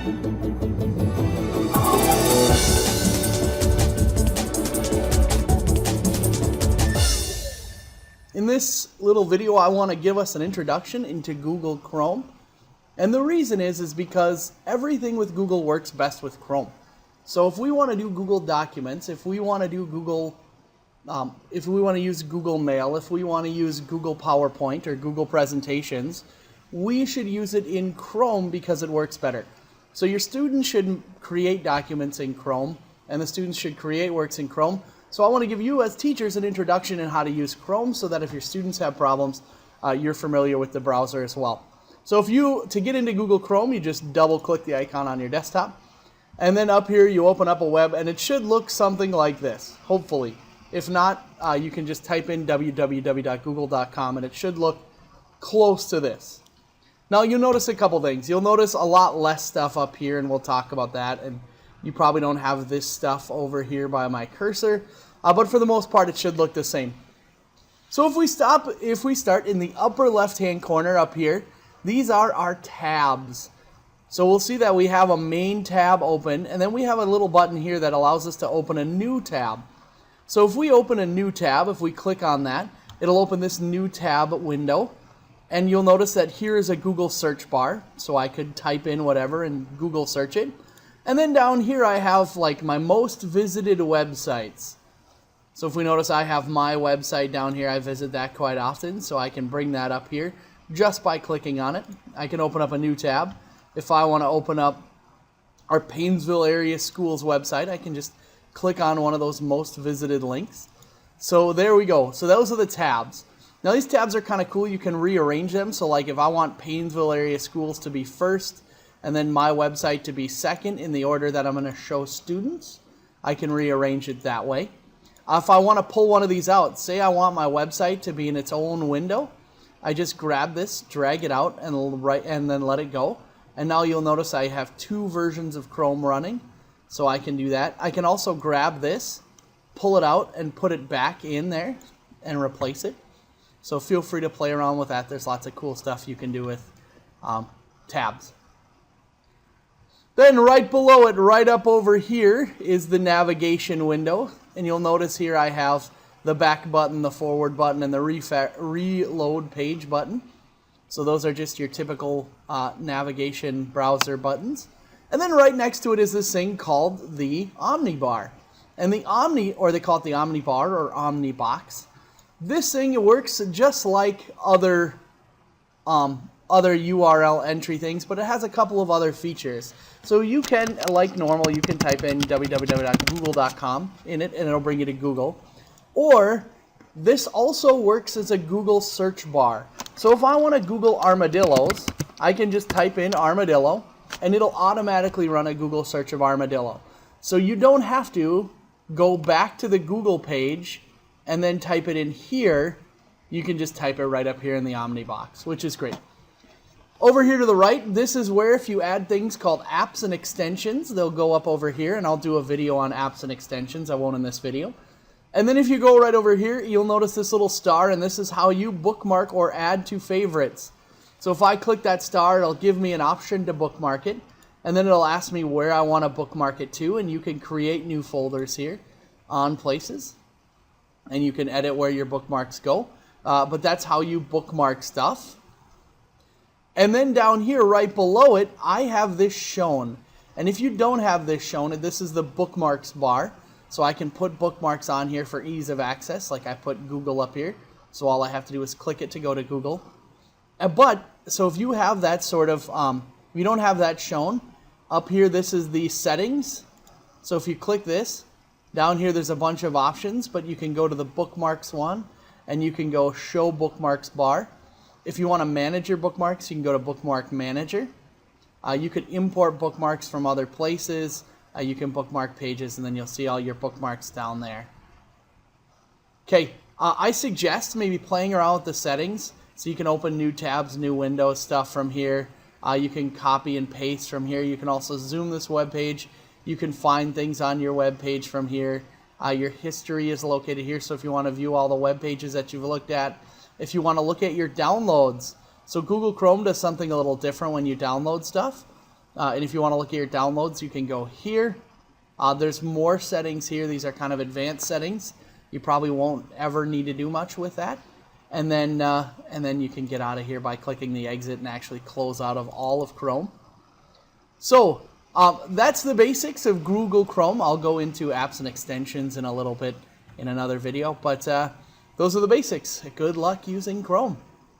In this little video, I want to give us an introduction into Google Chrome. And the reason is because everything with Google works best with Chrome. So if we want to do Google Documents, if we want to do Google, if we want to use Google Mail, if we want to use Google PowerPoint or Google Presentations, we should use it in Chrome because it works better. So your students should create documents in Chrome, and the students should create works in Chrome. So I want to give you as teachers an introduction in how to use Chrome so that if your students have problems, you're familiar with the browser as well. So to get into Google Chrome, you just double click the icon on your desktop. And then up here you open up a web and it should look something like this, hopefully. If not, you can just type in www.google.com and it should look close to this. Now you'll notice a couple things. You'll notice a lot less stuff up here, and we'll talk about that. And you probably don't have this stuff over here by my cursor, but for the most part it should look the same. So if we start in the upper left hand corner up here, these are our tabs. So we'll see that we have a main tab open, and then we have a little button here that allows us to open a new tab. So if we open a new tab, if we click on that, it'll open this new tab window, and you'll notice that here is a Google search bar, so I could type in whatever and Google search it. And then down here I have like my most visited websites. So if we notice, I have my website down here. I visit that quite often, so I can bring that up here just by clicking on it. I can open up a new tab. If I want to open up our Paynesville Area Schools website, I can just click on one of those most visited links. So there we go. So those are the tabs. Now these tabs are kind of cool. You can rearrange them. So like if I want Paynesville Area Schools to be first and then my website to be second in the order that I'm going to show students, I can rearrange it that way. If I want to pull one of these out, say I want my website to be in its own window, I just grab this, drag it out, and then let it go. And now you'll notice I have two versions of Chrome running, so I can do that. I can also grab this, pull it out, and put it back in there and replace it. So feel free to play around with that. There's lots of cool stuff you can do with tabs. Then right below it, right up over here, is the navigation window. And you'll notice here I have the back button, the forward button, and the reload page button. So those are just your typical navigation browser buttons. And then right next to it is this thing called the Omnibar. And the or they call it the Omnibar or Omnibox. This thing works just like other URL entry things, but it has a couple of other features. So you can, like normal, you can type in www.google.com in it and it'll bring you to Google. Or this also works as a Google search bar. So if I want to Google armadillos, I can just type in armadillo and it'll automatically run a Google search of armadillo. So you don't have to go back to the Google page and then type it in here. You can just type it right up here in the Omnibox, which is great. Over here to the right, this is where if you add things called apps and extensions, they'll go up over here, and I'll do a video on apps and extensions. I won't in this video. And then if you go right over here, you'll notice this little star, and this is how you bookmark or add to favorites. So if I click that star, it'll give me an option to bookmark it, and then it'll ask me where I want to bookmark it to, and you can create new folders here on places, and you can edit where your bookmarks go. But that's how you bookmark stuff. And then down here right below it, I have this shown. And if you don't have this shown, this is the bookmarks bar. So I can put bookmarks on here for ease of access, like I put Google up here. So all I have to do is click it to go to Google. So if you have that sort of, if you don't have that shown, up here this is the settings. So if you click this, down here there's a bunch of options, but you can go to the bookmarks one, and you can go show bookmarks bar. If you want to manage your bookmarks, you can go to Bookmark Manager. You could import bookmarks from other places. You can bookmark pages, and then you'll see all your bookmarks down there. Okay, I suggest maybe playing around with the settings so you can open new tabs, new windows, stuff from here. You can copy and paste from here. You can also zoom this web page. You can find things on your web page from here. Your history is located here, so if you want to view all the web pages that you've looked at. If you want to look at your downloads, so Google Chrome does something a little different when you download stuff. And if you want to look at your downloads, you can go here. There's more settings here. These are kind of advanced settings. You probably won't ever need to do much with that. And then you can get out of here by clicking the exit and actually close out of all of Chrome. So that's the basics of Google Chrome. I'll go into apps and extensions in a little bit in another video, but those are the basics. Good luck using Chrome.